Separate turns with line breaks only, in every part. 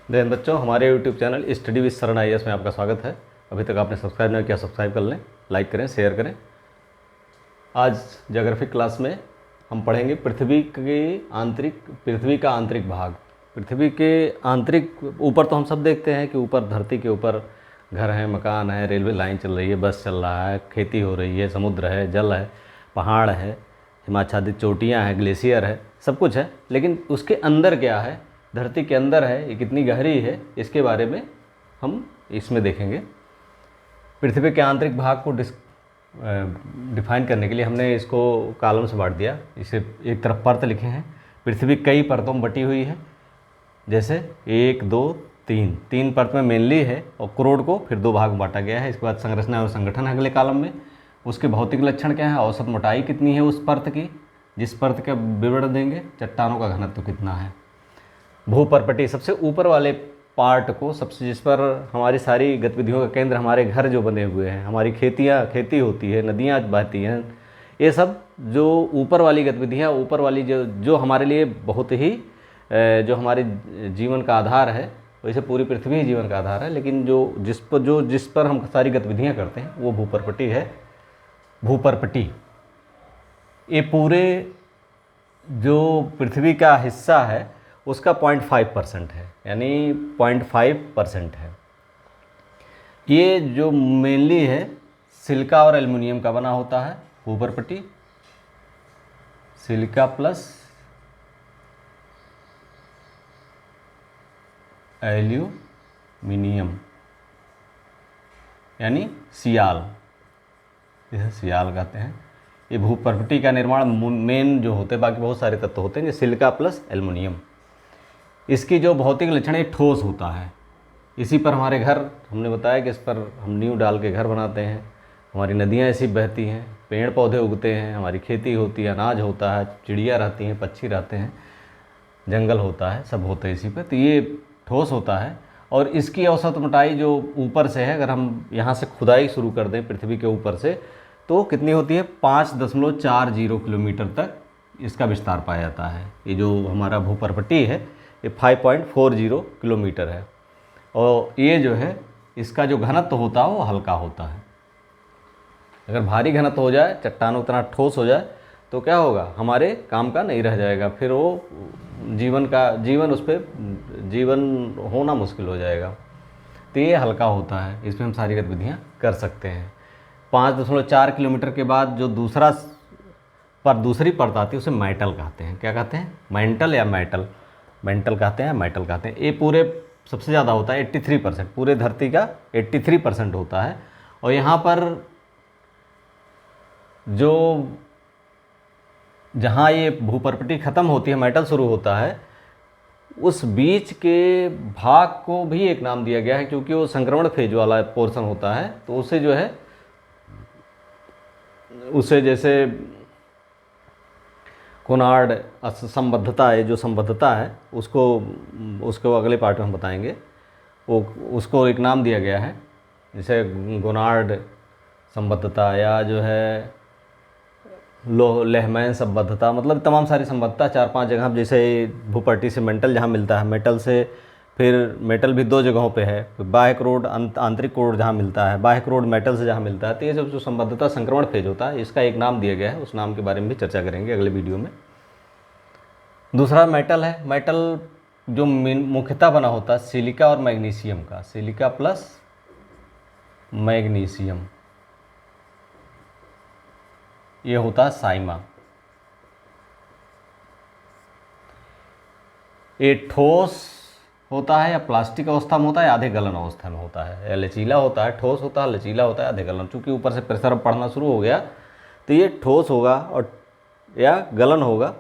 Then बच्चों, हमारे YouTube channel study with शरण IAS में आपका स्वागत है। अभी तक आपने सब्सक्राइब नहीं किया, सब्सक्राइब कर लें, लाइक करें, शेयर करें। आज ज्योग्राफी क्लास में हम पढ़ेंगे पृथ्वी का आंतरिक भाग। पृथ्वी के आंतरिक, ऊपर तो हम सब देखते हैं कि ऊपर धरती के ऊपर घर हैं, मकान है, रेलवे लाइन चल रही है, बस चल रहा है, खेती हो रही है, समुद्र है, जल है, पहाड़ है, हिमाच्छादित चोटियाँ हैं, ग्लेशियर है, सब कुछ है। लेकिन उसके अंदर क्या है, धरती के अंदर है, ये कितनी गहरी है, इसके बारे में हम इसमें देखेंगे। पृथ्वी के आंतरिक भाग को डिफाइन करने के लिए हमने इसको कॉलम से बांट दिया। इसे एक तरफ परत लिखे हैं। पृथ्वी कई परतों में बटी हुई है, जैसे 1 2 3 परत में मेनली है, और क्रोड को फिर 2 भाग में बांटा गया है। इसके बाद संरचना और संगठन है अगले कॉलम में। उसके भौतिक लक्षण क्या है, औसत मोटाई कितनी है उस परत की, जिस परत का विवरण देंगे, चट्टानों का घनत्व कितना है। भूपर्पटी, सबसे ऊपर वाले पार्ट को, सबसे जिस पर हमारी सारी गतिविधियों का केंद्र, हमारे घर जो बने हुए हैं, हमारी खेती होती है, नदियाँ बहती हैं, ये सब जो ऊपर वाली गतिविधियाँ, ऊपर वाली जो हमारे लिए बहुत ही जो हमारे जीवन का आधार है, वैसे पूरी पृथ्वी ही जीवन का आधार है, लेकिन जिस पर हम सारी गतिविधियाँ करते हैं वो भूपर्पटी है। भूपर्पटी ये पूरे जो पृथ्वी का हिस्सा है उसका 0.5% है, यानी 0.5% है। ये जो मेनली है सिलिका और एल्युमिनियम का बना होता है। भूपर्पटी सिलिका प्लस एल्यूमिनियम, यानी सियाल, इसे सियाल कहते हैं। ये भूपर्पटी का निर्माण मेन जो होते हैं, बाकी बहुत सारे तत्व होते हैं, जैसे सिलिका प्लस एल्युमिनियम। इसकी जो भौतिक लक्षण है, ठोस होता है। इसी पर हमारे घर, हमने बताया कि इस पर हम नींव डाल के घर बनाते हैं, हमारी नदियाँ ऐसी बहती हैं, पेड़ पौधे उगते हैं, हमारी खेती होती है, अनाज होता है, चिड़िया रहती हैं, पक्षी रहते हैं, जंगल होता है, सब होते हैं इसी पर। तो ये ठोस होता है। और इसकी औसत मोटाई जो ऊपर से है, अगर हम यहाँ से खुदाई शुरू कर दें पृथ्वी के ऊपर से, तो कितनी होती है, 5.40 किलोमीटर तक इसका विस्तार पाया जाता है। ये जो हमारा भूपर्पटी है ये 5.40 किलोमीटर है। और ये जो है, इसका जो घनत्व होता है वो हल्का होता है। अगर भारी घनत्व हो जाए, चट्टानों उतना ठोस हो जाए, तो क्या होगा, हमारे काम का नहीं रह जाएगा, फिर वो जीवन उस पर जीवन होना मुश्किल हो जाएगा। तो ये हल्का होता है, इस पर हम सारी गतिविधियाँ कर सकते हैं। 5.4 किलोमीटर के बाद जो दूसरी परत आती है उसे मेटल कहते हैं। क्या कहते हैं, मेंटल या मेंटल कहते हैं, मेटल कहते हैं। ये पूरे सबसे ज़्यादा होता है, 83%, पूरे धरती का 83% होता है। और यहाँ पर जहाँ ये भूपर्पटी ख़त्म होती है, मेटल शुरू होता है, उस बीच के भाग को भी एक नाम दिया गया है, क्योंकि वो संक्रमण फेज वाला पोर्शन होता है। तो उसे जो है, उसे जैसे कोनार्ड संबद्धता है, जो संबद्धता है उसको अगले पार्ट में हम बताएंगे। उसको एक नाम दिया गया है, जैसे गोनार्ड संबद्धता, या जो है लेहमैन संबद्धता, मतलब तमाम सारी संबद्धता 4-5 जगह। जैसे भूपर्टी से मेटल जहाँ मिलता है, मेटल से फिर मेटल भी 2 जगहों पे है, बाह्य क्रोड, आंतरिक क्रोड जहाँ मिलता है, बाह्य क्रोड मेटल से जहाँ मिलता है। तो ये सब जो संबद्धता संक्रमण फेज होता है, इसका एक नाम दिया गया है। उस नाम के बारे में भी चर्चा करेंगे अगले वीडियो में। दूसरा मेटल है। मेटल जो मुख्यतः बना होता है सिलिका और मैग्नीशियम का, सिलिका प्लस मैग्नीशियम, ये होता है साइमा। ये ठोस होता है या प्लास्टिक अवस्था में होता है, आधे गलन अवस्था में होता है, या लचीला होता है। ठोस होता है, लचीला होता है, आधे गलन। चूँकि ऊपर से प्रेशर पड़ना शुरू हो गया, तो ये ठोस होगा और या गलन होगा,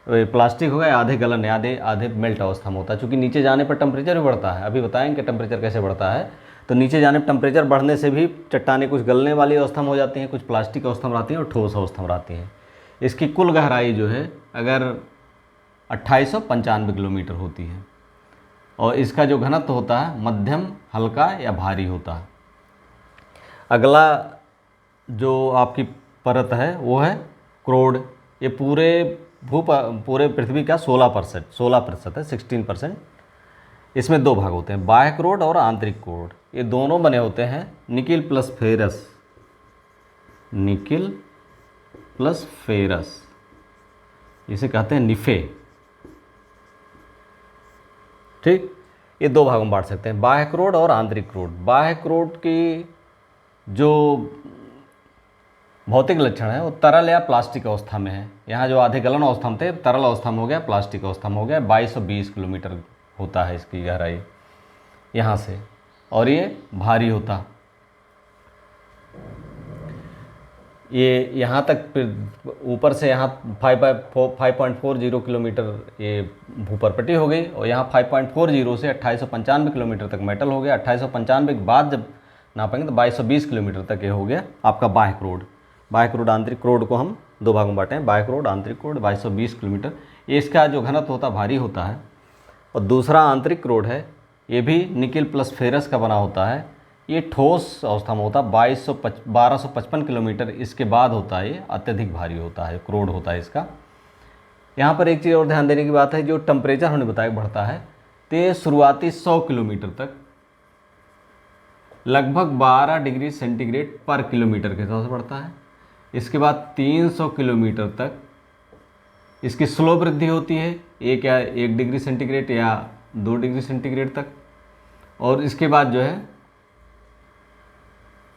प्लास्टिक होगा, या आधे गलन, या आधे मेल्ट अवस्था में होता है। चूँकि नीचे जाने पर टेम्परेचर भी बढ़ता है, अभी बताएंगे टेम्परेचर कैसे बढ़ता है। तो नीचे जाने पर टेम्परेचर बढ़ने से भी चट्टानें कुछ गलने वाली अवस्था में हो जाती हैं, कुछ प्लास्टिक अवस्था में रहती हैं और ठोस अवस्था में रहती हैं। इसकी कुल गहराई जो है, अगर 2895 किलोमीटर होती है, और इसका जो घनत्व होता है मध्यम, हल्का या भारी होता है। अगला जो आपकी परत है वो है क्रोड। ये पूरे पृथ्वी का 16% है, 16% है, 16%। इसमें दो भाग होते हैं, बाह्य क्रोड और आंतरिक क्रोड। ये दोनों बने होते हैं nickel plus ferrous, nickel plus ferrous, इसे कहते हैं निफे। ठीक, ये दो भागों में बांट सकते हैं, बाह्य क्रोड और आंतरिक क्रोड। बाह्य क्रोड की जो भौतिक लक्षण है वो तरल या प्लास्टिक अवस्था में है। यहाँ जो आधे गलन अवस्था में थे, तरल अवस्था में हो गया, प्लास्टिक अवस्था में हो गया। 2220 किलोमीटर होता है इसकी गहराई यहाँ से, और ये भारी होता, ये यहाँ तक, फिर ऊपर से यहाँ 5.40 किलोमीटर ये भूपरपटी हो गई, और यहाँ 5.40 से 2895 किलोमीटर तक मेटल हो गया। 2895 के बाद जब नापेंगे तो 2220 किलोमीटर तक ये हो गया आपका बाह्य क्रोड। बाह्य क्रोड आंतरिक क्रोड को हम दो भागों में बांटे हैं, बाह्य क्रोड आंतरिक क्रोड। 2220 किलोमीटर ये इसका जो घनत्व होता है भारी होता है। और दूसरा आंतरिक क्रोड है, ये भी निकिल प्लस फेरस का बना होता है। ये ठोस अवस्था में होता है, 1255 किलोमीटर इसके बाद होता है, ये अत्यधिक भारी होता है, क्रोड होता है इसका। यहाँ पर एक चीज़ और ध्यान देने की बात है, जो टेम्परेचर हमने बताया बढ़ता है, तो ये शुरुआती 100 किलोमीटर तक लगभग 12 डिग्री सेंटीग्रेड पर किलोमीटर के हिसाब से बढ़ता है। इसके बाद 300 किलोमीटर तक इसकी स्लो वृद्धि होती है, 1 डिग्री सेंटीग्रेड या 2 डिग्री सेंटीग्रेड तक। और इसके बाद जो है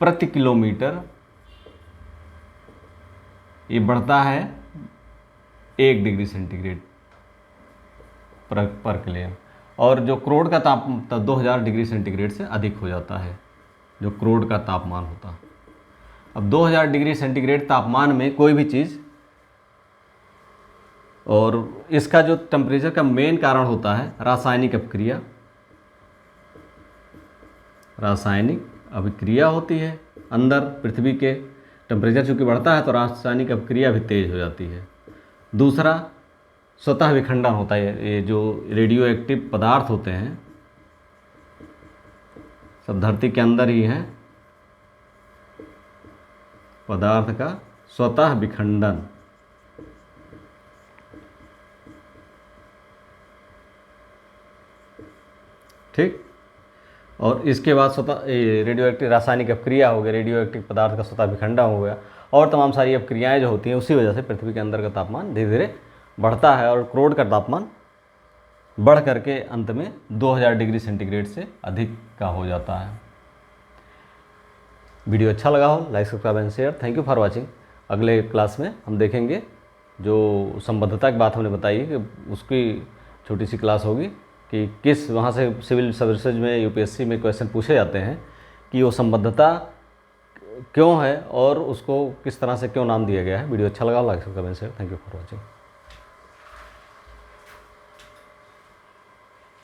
प्रति किलोमीटर ये बढ़ता है 1 डिग्री सेंटीग्रेड पर किलोमीटर। और जो क्रोड का तापमान 2000 डिग्री सेंटीग्रेड से अधिक हो जाता है, जो क्रोड का तापमान होता है। अब 2000 डिग्री सेंटीग्रेड तापमान में कोई भी चीज़, और इसका जो टेम्परेचर का मेन कारण होता है रासायनिक अभिक्रिया। रासायनिक अभिक्रिया होती है अंदर पृथ्वी के, टेम्परेचर चूँकि बढ़ता है तो रासायनिक अभिक्रिया भी तेज हो जाती है। दूसरा स्वतः विखंडन होता है, ये जो रेडियो एक्टिव पदार्थ होते हैं सब धरती के अंदर ही हैं, पदार्थ का स्वतः विखंडन। ठीक, और इसके बाद स्वतः रेडियो एक्टिव रासायनिक अभिक्रिया हो गया, रेडियो एक्टिव पदार्थ का स्वतः विखंडन हो गया, और तमाम सारी अभिक्रियाएं जो होती हैं, उसी वजह से पृथ्वी के अंदर का तापमान धीरे धीरे बढ़ता है, और क्रोड का तापमान बढ़ करके अंत में 2000 डिग्री सेंटीग्रेड से अधिक का हो जाता है। वीडियो अच्छा लगा हो like subscribe and share. Thank you for watching. अगले क्लास में हम देखेंगे जो संबद्धता की बात हमने बताई कि उसकी छोटी सी क्लास होगी कि किस वहाँ से सिविल सर्विसेज में यूपीएससी में क्वेश्चन पूछे जाते हैं कि वो संबद्धता क्यों है और उसको किस तरह से क्यों नाम दिया गया है। वीडियो अच्छा लगा like subscribe and share. Thank you for watching.